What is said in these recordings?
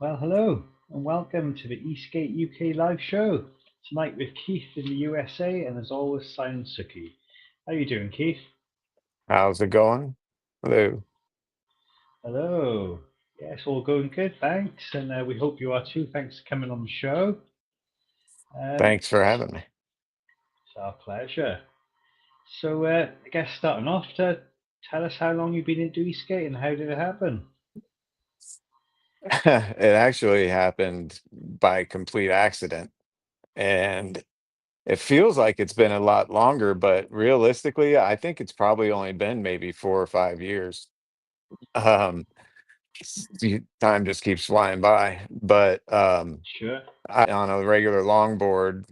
Well, hello and welcome to the ESK8 UK live show. Tonight with Keith in the USA and as always, Simon Suki. How are you doing, Keith? How's it going? Hello. Hello. Yes, all going good, thanks. And we hope you are too. Thanks for coming on the show. Thanks for It's having me. our pleasure. So, I guess starting off to tell us how long you've been into ESK8 and how did it happen? It actually happened by complete accident, and it feels like it's been a lot longer, but realistically, I think it's probably only been maybe 4 or 5 years. Um, Time just keeps flying by, but Sure. I on a regular longboard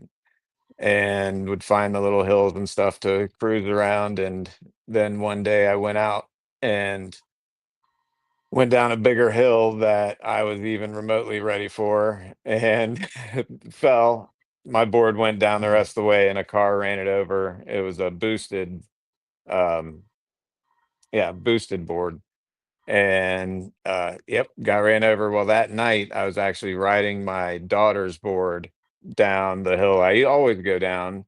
and would find the little hills and stuff to cruise around, and then one day I went out and went down a bigger hill that I was even remotely ready for and fell. My board went down the Oh, rest of the way and a car ran it over. It was a boosted, um, yeah, boosted board. And yep, got ran over. Well, that night I was actually riding my daughter's board down the hill I always go down.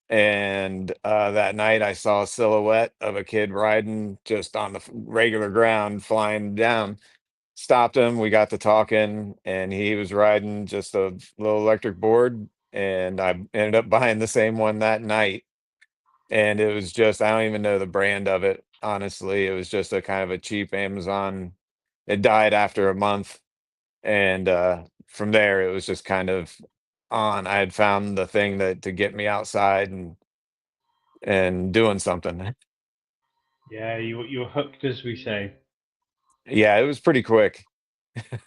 And that night I saw a silhouette of a kid riding just on the regular ground, flying down. Stopped him, we got to talking, and he was riding just a little electric board, and I ended up buying the same one that night, and it was just I don't even know the brand of it, honestly. It was just a kind of a cheap Amazon. It died after a month, and, from there, it was just kind of on. I had found the thing that to get me outside and doing something. yeah, you were hooked, as we say. Yeah, it was pretty quick,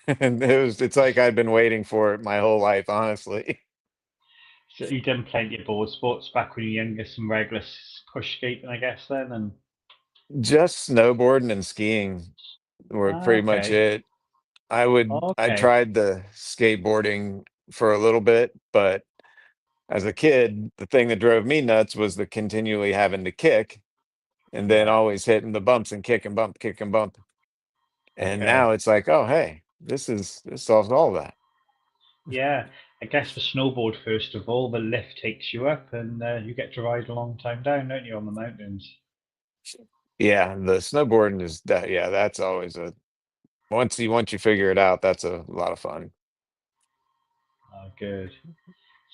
and it's like I'd been waiting for it my whole life, honestly. So you done plenty of board sports back when you were younger, some regular push skating, I guess, then, and Just snowboarding and skiing were pretty much okay, it. I okay, tried the skateboarding for a little bit, but as a kid, the thing that drove me nuts was the continually having to kick and then yeah, always hitting the bumps and kick and bump, kick and bump. And okay, now it's like, oh hey, this solves all that. yeah. I guess for snowboard, first of all, the lift takes you up, and you get to ride a long time down, don't you, on the mountains? Yeah, the snowboarding is that yeah, that's always a once you figure it out, that's a lot of fun. Oh, good.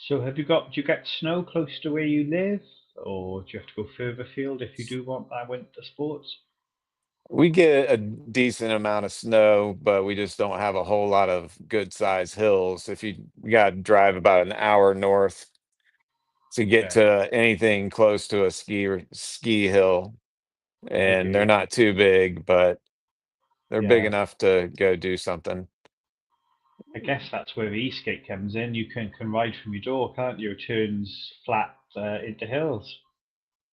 So, do you get snow close to where you live, or do you have to go further afield if you do want that winter sports? We get a decent amount of snow, but we just don't have a whole lot of good sized hills. If you got to drive about an hour north to get Okay, to anything close to a ski hill, I and they're do. not too big, but they're big Yeah, enough to go do something. I guess that's where the e-skate comes in. You can ride from your door, can't you? It turns flat into hills.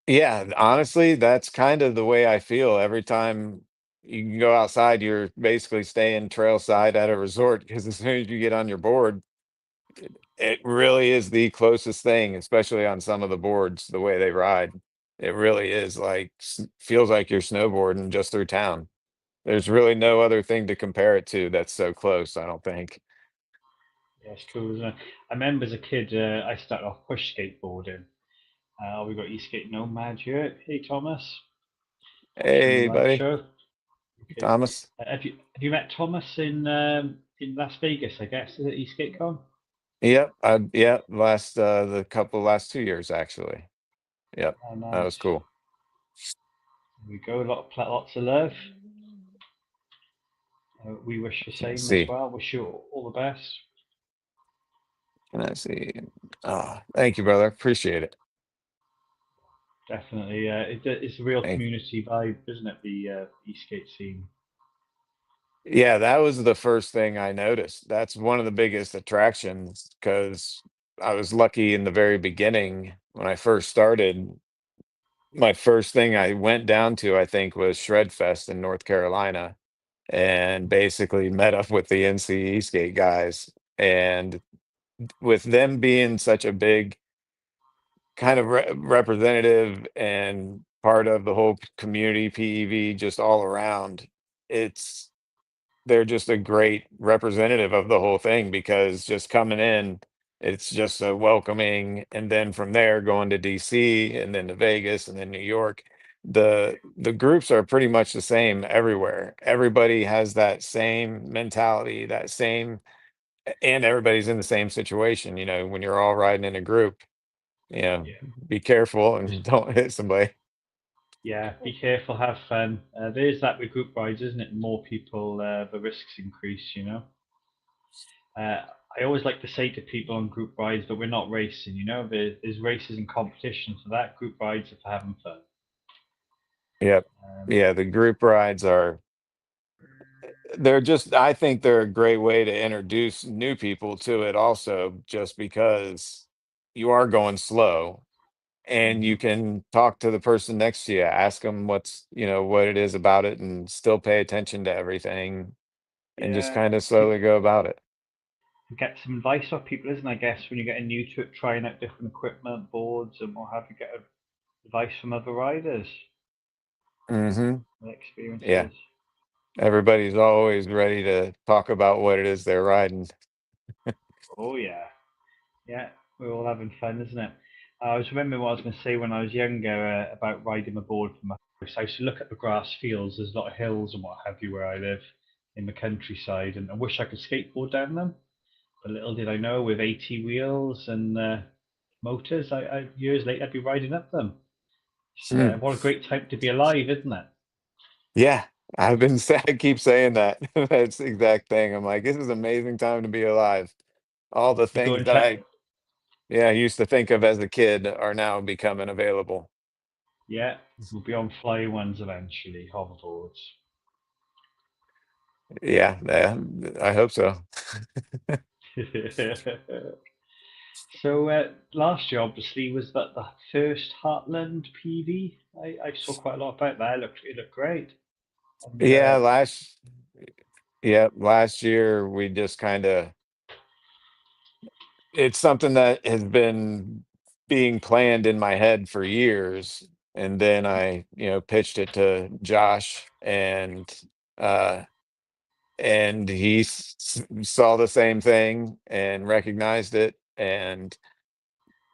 Yeah, honestly, that's kind of the way I feel every time you can go outside. You're basically staying trail side at a resort because as soon as you get on your board, it really is the closest thing, especially on some of the boards, the way they ride. It really is like feels like you're snowboarding just through town. There's really no other thing to compare it to that's so close, I don't think. Yeah, it's cool, isn't it? I remember as a kid, I started off push skateboarding. We got e-skate nomad here. Hey, Thomas, watching the Hey, live buddy, show. Okay. Thomas. Have you met Thomas in Las Vegas? I guess is it e-skate con? Yep, last the couple last 2 years actually. Yep, Oh, that was nice. cool. There we go. Lots of love. We wish the Let's same as see. well. Wish you all the best. Can I see? Oh, thank you, brother. Appreciate it. Definitely, it's a real Thank community vibe, isn't it? The e-skate scene. Yeah, that was the first thing I noticed. That's one of the biggest attractions because I was lucky in the very beginning when I first started. My first thing I went down to, I think, was Shred Fest in North Carolina and basically met up with the NCE skate guys. And with them being such a big kind of representative and part of the whole community, PEV, just all around, it's they're just a great representative of the whole thing because just coming in, it's just a welcoming, and then from there going to DC and then to Vegas and then New York. The groups are pretty much the same everywhere. Everybody has that same mentality, that same, and everybody's in the same situation. When you're all riding in a group, you know, Yeah. be careful and don't hit somebody. Yeah, be careful, have fun. There's that with group rides, isn't it? More people, the risks increase, you know. Uh, I always like to say to people on group rides that we're not racing, you know. There's races and competition for that. Group rides are for having fun. Yep. Um, Yeah, the group rides are, they're just, I think they're a great way to introduce new people to it also, just because you are going slow and you mhm. can talk to the person next to you, ask them what it is about it, and still pay attention to everything and just Yeah, kind of slowly go about it. get some advice off people, isn't it? I guess when you're getting new to it, trying out different equipment, boards, and what have you, get advice from other riders, Hmm. their Yeah. experiences. Everybody's always ready to talk about what it is they're riding. Oh yeah, yeah, we're all having fun, isn't it? I was remembering what I was going to say when I was younger about riding my board from my house. I used to look at the grass fields. There's a lot of hills and what have you where I live in the countryside, and I wish I could skateboard down them. But little did I know, with 80 wheels and motors, years later I'd be riding up them. Hmm. What a great time to be alive, isn't it? Yeah, I keep saying that. That's the exact thing. I'm like, this is an amazing time to be alive. All the You go things that into yeah, I used to think of as a kid are now becoming available. yeah, we'll be on flying ones eventually, hoverboards. Yeah, yeah, I hope so. So last year, obviously, was that the first Heartland PV? I saw quite a lot about that. It looked great. And Yeah, last year we just kind of, it's something that has been being planned in my head for years. And then I pitched it to Josh, uh and he saw the same thing and recognized it, and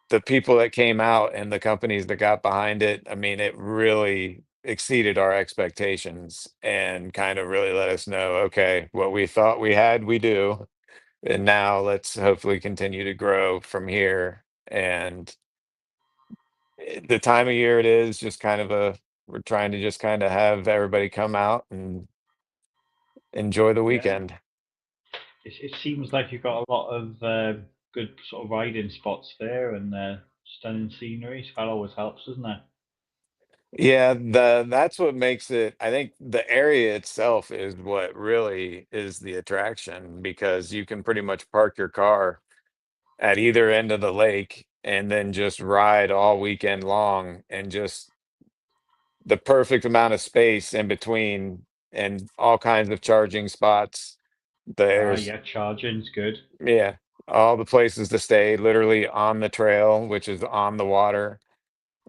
the people that came out and the companies that got behind it, I mean, it really exceeded our expectations and kind of really let us know, okay, what we thought we had, we do. And now let's hopefully continue to grow from here. And the time of year it is just kind of we're trying to just kind of have everybody come out and enjoy the yeah, weekend. it seems like you've got a lot of good sort of riding spots there and stunning scenery. So that always helps, doesn't it? Yeah, that's what makes it. I think the area itself is what really is the attraction, because you can pretty much park your car at either end of the lake and then just ride all weekend long, and just the perfect amount of space in between, and all kinds of charging spots. There's Yeah, charging's good. Yeah, all the places to stay literally on the trail, which is on the water,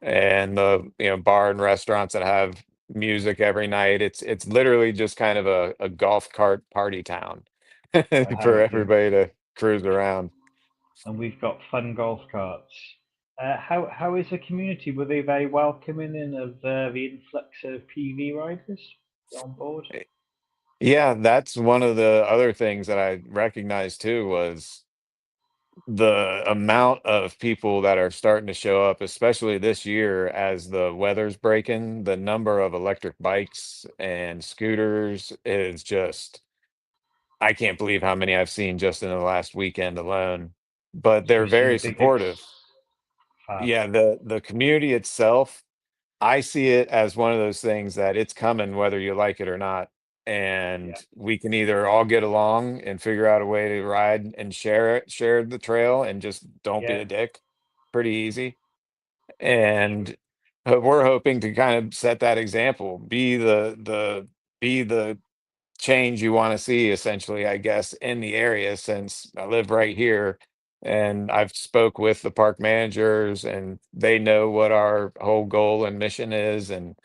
and the bar and restaurants that have music every night. It's literally just kind of a golf cart party town for Yeah. everybody to cruise around. And we've got fun golf carts. How is the community? Were they very welcoming and of the influx of PV riders on board? Eh, Yeah, that's one of the other things that I recognized too, was the amount of people that are starting to show up, especially this year as the weather's breaking. The number of electric bikes and scooters is just, I can't believe how many I've seen just in the last weekend alone. But So they're we've seen a very big supportive. fab. Yeah, the community itself, I see it as one of those things that it's coming whether you like it or not. Yeah, And we can either all get along and figure out a way to ride and share the trail, and just don't be yeah, a dick. Pretty easy. And we're hoping to kind of set that example, be the change you want to see, essentially, I guess, in the area, since I live right here. And I've spoke with the park managers, and they know what our whole goal and mission is, and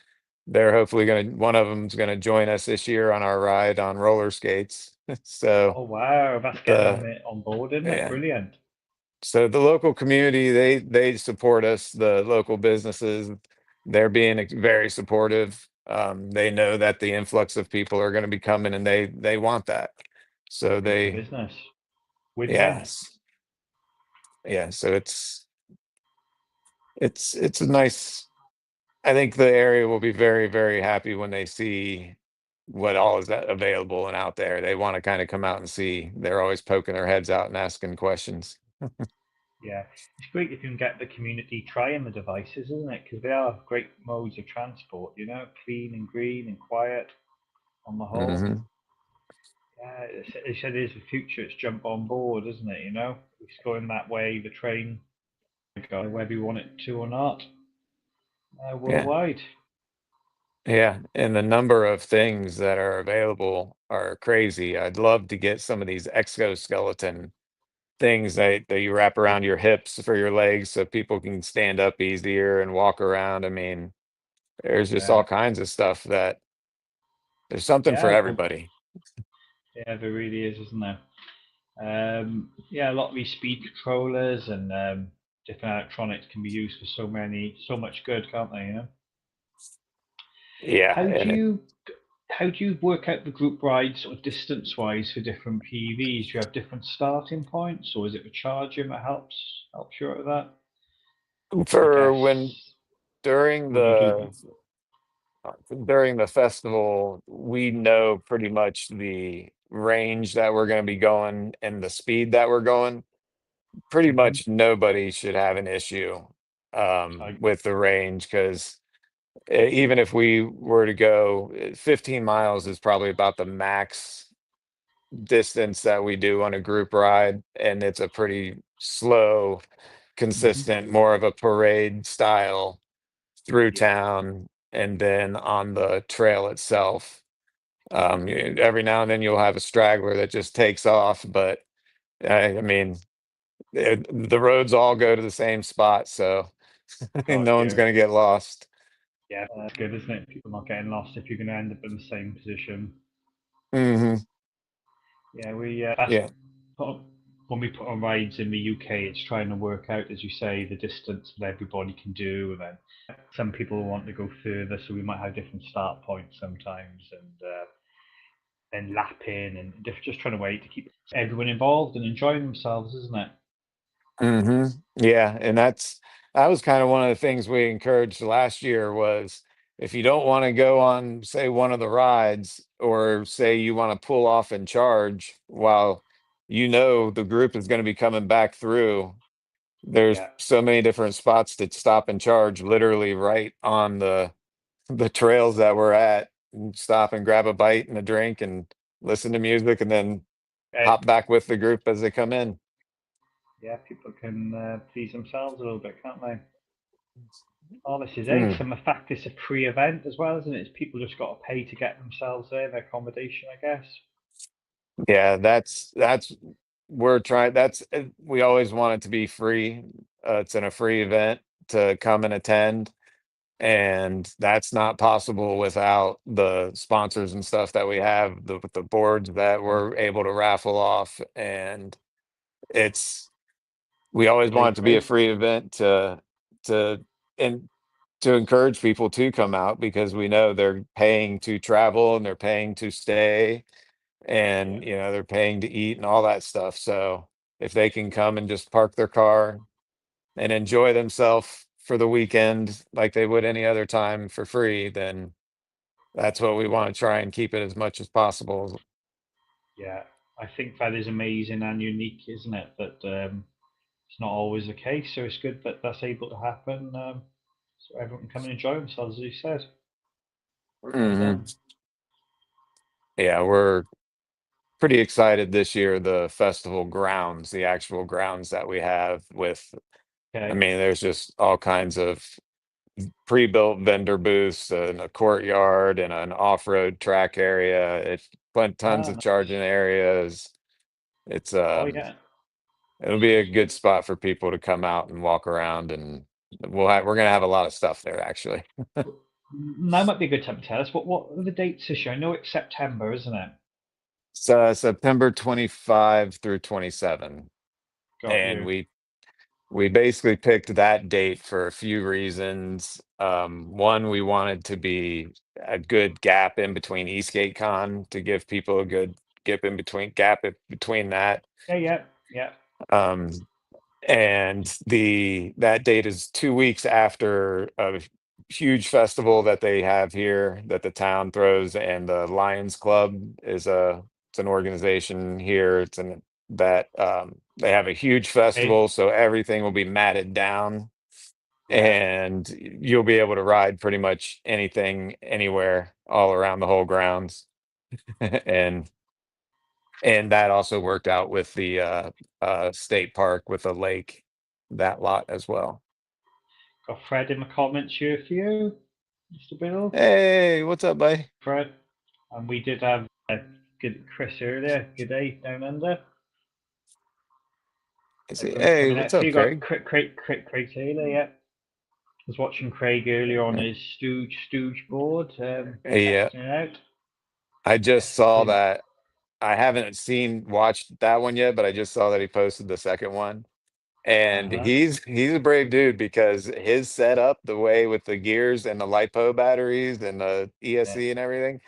they're hopefully one of them's gonna join us this year on our ride on roller skates. So Oh wow, that's getting the on board, isn't it? yeah, Brilliant. so the local community, they support us. The local businesses, they're being very supportive. They know that the influx of people are going to be coming, and they want that. So Good for they, business. Win-win. yes, yeah. So it's a nice. I think the area will be very, very happy when they see what all is available and out there. They want to kind of come out and see. They're always poking their heads out and asking questions. Yeah, it's great if you can get the community trying the devices, isn't it? Because they are great modes of transport. Clean and green and quiet on the whole. Hmm. Yeah, it said it is the future. It's jump on board, isn't it? It's going that way. The train, go whether you want it to or not, Yeah. worldwide. Yeah, and the number of things that are available are crazy. I'd love to get some of these exoskeleton things that you wrap around your hips for your legs so people can stand up easier and walk around. I mean, there's just all Yeah, kinds of stuff that there's something for yeah, well, everybody. yeah, there really is, isn't there? Yeah, a lot of these speed controllers and different electronics can be used for so much good, can't they? Yeah, How do and you how do you work out the group rides sort of distance wise for different PVs? Do you have different starting points, or is it the charging that helps you out with that? I for when guess during when you do. the festival, we know pretty much the range that we're going to be going and the speed that we're going. Pretty Mm-hmm. much nobody should have an issue I, with the range because even if we were to go 15 miles is probably about the max distance that we do on a group ride, and it's a pretty slow, mm-hmm. consistent, more of a parade style through Yeah, town and then on the trail itself. Every now and then you'll have a straggler that just takes off, but I mean, the roads all go to the same spot, so got no one's you. gonna get lost. Yeah, that's good, isn't it? People not getting lost if you're going to end up in the same position. Hmm. Yeah, that's Yeah. when we put on rides in the UK. It's trying to work out, as you say, the distance that everybody can do, and then some people want to go further, so we might have different start points sometimes, and then lapping and just trying to wait to keep everyone involved and enjoying themselves, isn't it? Hmm. Yeah, and that was kind of one of the things we encouraged last year was if you don't want to go on, say, one of the rides, or say you want to pull off and charge while the group is going to be coming back through, there's Yeah, so many different spots to stop and charge literally right on the trails that we're at. And stop and grab a bite and a drink and listen to music and then uh, hop back with the group as they come in. yeah. People can please themselves a little bit, can't they? Oh, this is Mm. ace. And the fact it's a free event as well, isn't it? It's people just got to pay to get themselves there, their accommodation, I guess. Yeah, that's we're trying. We always want it to be free. It's in a free event to come and attend, and that's not possible without the sponsors and stuff that we have, the boards that Yeah, we're able to raffle off, and it's we always okay, want it to be a great. free event to and to encourage people to come out because we know they're paying to travel and they're paying to stay Yeah, and they're paying to eat and all that stuff. So if they can come and just park their car and enjoy themselves for the weekend like they would any other time for free, then that's what we want to try and keep it as much as possible. yeah. I think that is amazing and unique, isn't it? That it's not always the case, so it's good that that's able to happen. So everyone can come and enjoy themselves, as you said. Well Hmm. done. Yeah, we're pretty excited this year. The festival grounds, the actual grounds that we have I Okay. mean, there's just all kinds of pre-built vendor booths and a courtyard and an off-road track area. It's tons Ah, of nice. charging areas. It's Oh yeah. it'll be a good spot for people to come out and walk around, and we're gonna have a lot of stuff there actually. Now might be a good time to tell us what are the dates this year. I know it's September, isn't it? So September 25 through 27. Got And you. we basically picked that date for a few reasons. One, we wanted to be a good gap in between Eastgate Con to give people a good gap in between that. Yeah, yeah, yeah. Um, and the that date is 2 weeks after a huge festival that they have here that the town throws, and the Lions Club is a it's an organization here. It's an that they have a huge Hey, festival, so everything will be matted down, yeah. and you'll be able to ride pretty much anything anywhere all around the whole grounds. and and that also worked out with the state park with a lake, that lot as well. Got Fred in the comments here for you, Mr. Biddle. Hey, what's up, buddy? Fred. And we did have good Chris earlier. Good day down under. Everyone's Hey, coming what's out. So up, you got Craig? Craig Taylor, yeah. I was watching Craig earlier on Uh, his Stooge board, Yeah, testing it out. I just saw Testing. that. I haven't watched that one yet, but I just saw that he posted the second one. And Uh-huh. he's a brave dude because his setup, the way with the gears and the LiPo batteries and the Yeah. ESC and everything,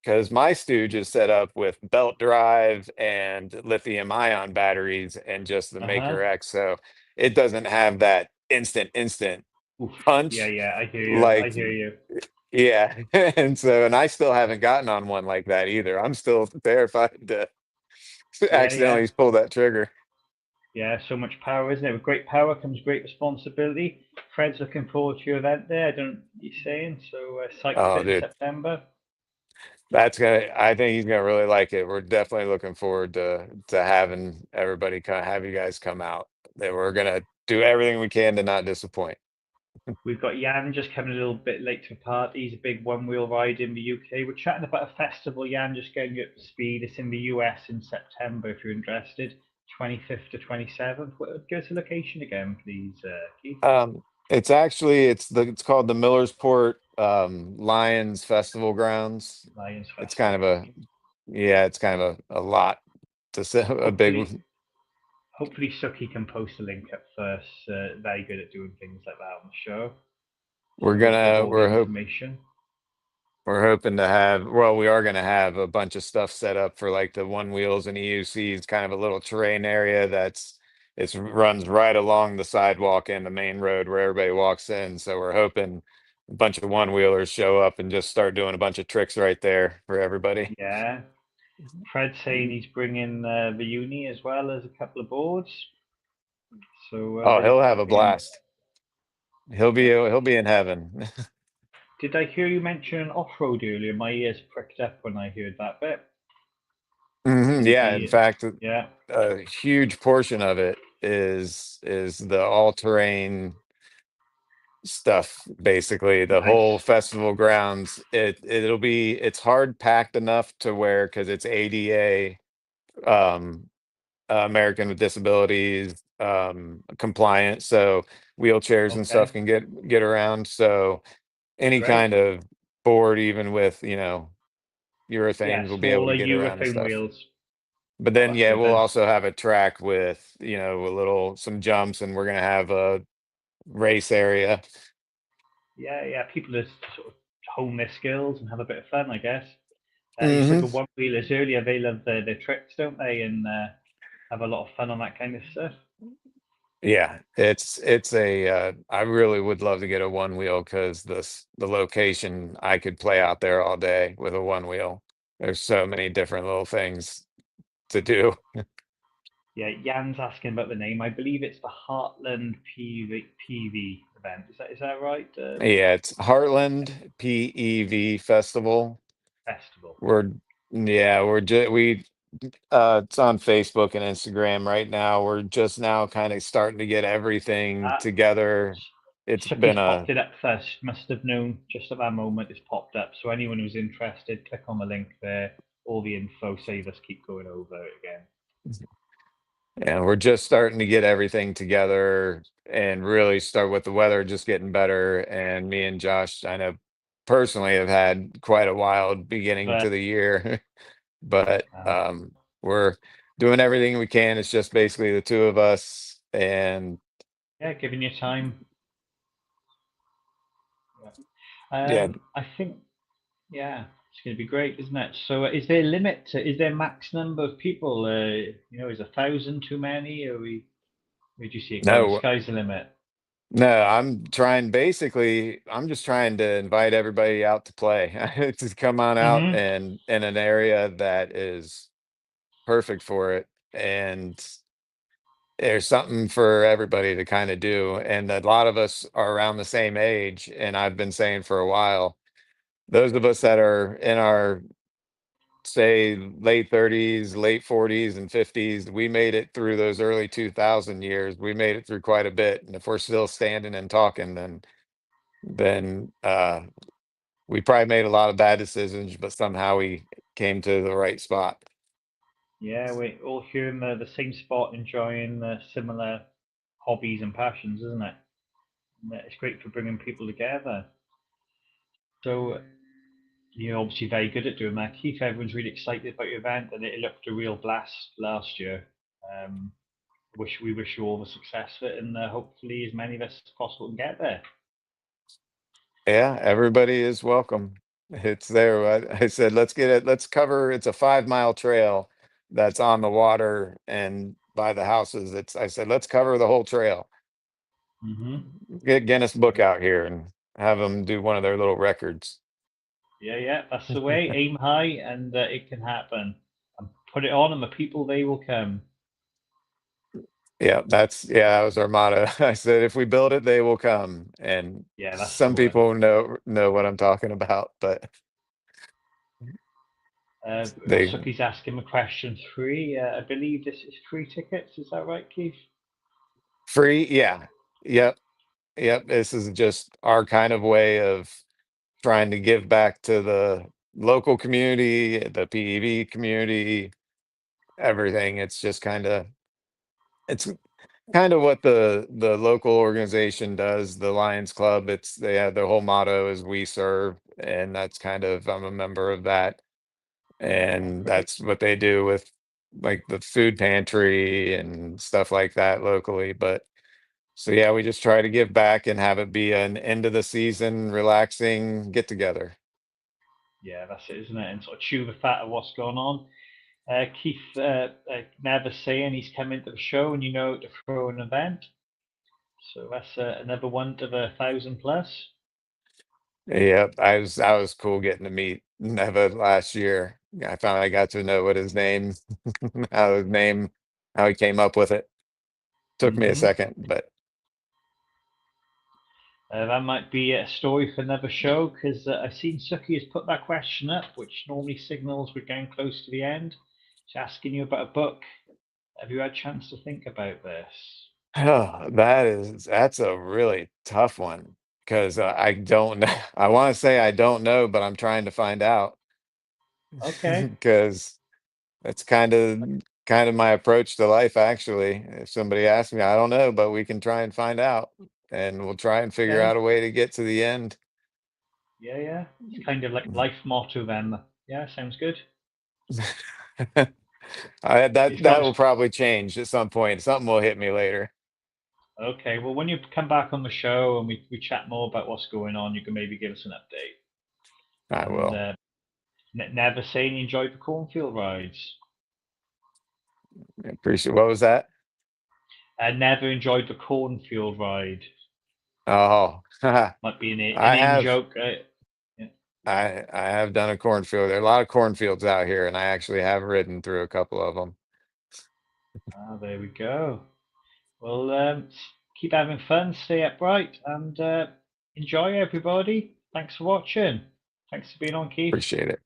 because my Stooge is set up with belt drive and lithium ion batteries and just the Uh-huh. Maker X. So it doesn't have that instant Oof. Yeah, punch. yeah, I hear you. I Like, hear you. yeah. And I still haven't gotten on one like that either. I'm still terrified to Yeah, yeah. accidentally pull that trigger. Yeah, so much power, isn't it? With great power comes great responsibility. Fred's looking forward to your event there. I don't you saying? So psyched for Oh, it in dude. September. I think he's gonna really like it. We're definitely looking forward to having everybody have you guys come out. That we're gonna do everything we can to not disappoint. We've got Jan just coming a little bit late to the party. He's a big one-wheel ride in the UK. We're chatting about a festival, Jan, just getting you up to speed. It's in the US in September if you're interested. 25th to 27th. Give us a location again, please, Keith. It's called the Millersport Lions Festival Grounds. Lions It's kind Festival. of a yeah, it's kind of a lot to say, a big. Hopefully, hopefully Suki can post a link up first. Very good at doing things like that on the show. We're So we'll give gonna all the information. we're hoping to have, well, we are gonna have a bunch of stuff set up for like the one wheels and EUCs, kind of a little terrain area it runs right along the sidewalk and the main road where everybody walks in. So we're hoping a bunch of one wheelers show up and just start doing a bunch of tricks right there for everybody. Yeah. Fred's saying he's bringing the uni as well as a couple of boards. So Oh, he'll have a looking in. blast. Yeah. He'll be in heaven. Did I hear you mention off-road earlier? My ears pricked up when I heard that bit. You'd Yeah, in be, fact, yeah, a huge portion of it is the all-terrain stuff. Basically, the whole nice. festival grounds, it's hard packed enough to where, because it's ADA, um American with Disabilities compliant, so wheelchairs and stuff Okay. can get around. So any Great. kind of board, even with Yeah, urethanes, will be able to smaller get around and urethane stuff. wheels. But Oh, then, that's yeah, good we'll then. also have a track with, some jumps, and we're gonna have a race area. Yeah, yeah. People just sort of hone their skills and have a bit of fun, I guess. You said Hmm. the one wheelers earlier, they love their tricks, don't they? And have a lot of fun on that kind of stuff. Yeah, it's a I really would love to get a one wheel, because the location, I could play out there all day with a one wheel. There's so many different little things to do. Yeah, Jan's asking about the name. I believe it's the Heartland PV event. Is that right? Yeah, it's Heartland PEV Festival. Festival. We're yeah, we're just we it's on Facebook and Instagram right now. We're just now kind of starting to get everything Uh, together. It's been Suki's a popped it up first. Must have known just at that moment it's popped up. So anyone who's interested, click on the link there. All the info. Save us keep going over it again. and we're just starting to get everything together and really start with the weather just getting better. And me and Josh, I know personally have had quite a wild beginning But to the year, but um, we're doing everything we can. It's just basically the two of us, and yeah, giving you time. yeah, I think, yeah, it's going to be great, isn't it? So, is there a limit? Is there a max number of people? Is 1,000 too many? Or where do you see it going? no, Sky's the limit. no, I'm trying. Basically, I'm just trying to invite everybody out to play, to come on out Hmm. and in an area that is perfect for it, and there's something for everybody to kind of do. And a lot of us are around the same age, and I've been saying for a while, those of us that are in our, say, late 30s, late 40s and 50s, we made it through those early 2000 years. We made it through quite a bit, and if we're still standing and talking, then we probably made a lot of bad decisions, but somehow we came to the right spot. Yeah, we're all here in the same spot, enjoying similar hobbies and passions, isn't it? And it's great for bringing people together. So you're obviously very good at doing that, Keith. Everyone's really excited about your event, and it looked a real blast last year. Um, we wish you all the success of it, and hopefully as many of us as possible can get there. Yeah, everybody is welcome. It's there. I said, let's get it. Let's cover. It's a 5 mile trail that's on the water and by the houses. I said, let's cover the whole trail. Hmm. Get Guinness Book out here and have them do one of their little records. Yeah, yeah, that's the way. Aim high, and it can happen. And put it on, and the people they will come. Yeah, that was our motto. I said, if we build it, they will come. And Yeah, that's the some one. people know what I'm talking about, but they Suki's asking the question three. I believe this is free tickets. Is that right, Keith? free. Yeah. Yep. Yep. This is just our kind of way of trying to give back to the local community, the PEV community, everything. It's kind of what the local organization does, the Lions Club. They have their whole motto is "We serve," and that's kind of I'm a member of that, Oh, and great. that's what they do with like the food pantry and stuff like that locally. But so yeah, we just try to give back and have it be an end of the season, relaxing get together. Yeah, that's it, isn't it? And sort of chew the fat of what's going on. Keith never saying he's coming to the show, and to throw an event. So that's another one to the 1,000 plus. Yep, I was cool getting to meet Neva last year. I finally got to know what his name, how his name, how he came up with it. Took me a Hmm. second, but That might be a story for another show, because I've seen Suki has put that question up, which normally signals we're getting close to the end. She's asking you about a book. Have you had a chance to think about this? oh, that's a really tough one because I don't know. I want to say I don't know, but I'm trying to find out Okay. because that's kind of my approach to life. Actually, if somebody asks me, I don't know, but we can try and find out, and we'll try and figure Okay. out a way to get to the end. Yeah, yeah. It's kind of like life motto then. Yeah, sounds good. That It's not that will probably change at some point. Something will hit me later. okay. Well, when you come back on the show and we chat more about what's going on, you can maybe give us an update. I And will. never saying you enjoyed the cornfield rides. Appreciate. What was that? I never enjoyed the cornfield ride. Oh, I Might be an in have. joke. Yeah. I have done a cornfield. There are a lot of cornfields out here, and I actually have ridden through a couple of them. Ah, there we go. Well, keep having fun, stay upright, and enjoy, everybody. Thanks for watching. Thanks for being on, Keith. Appreciate it.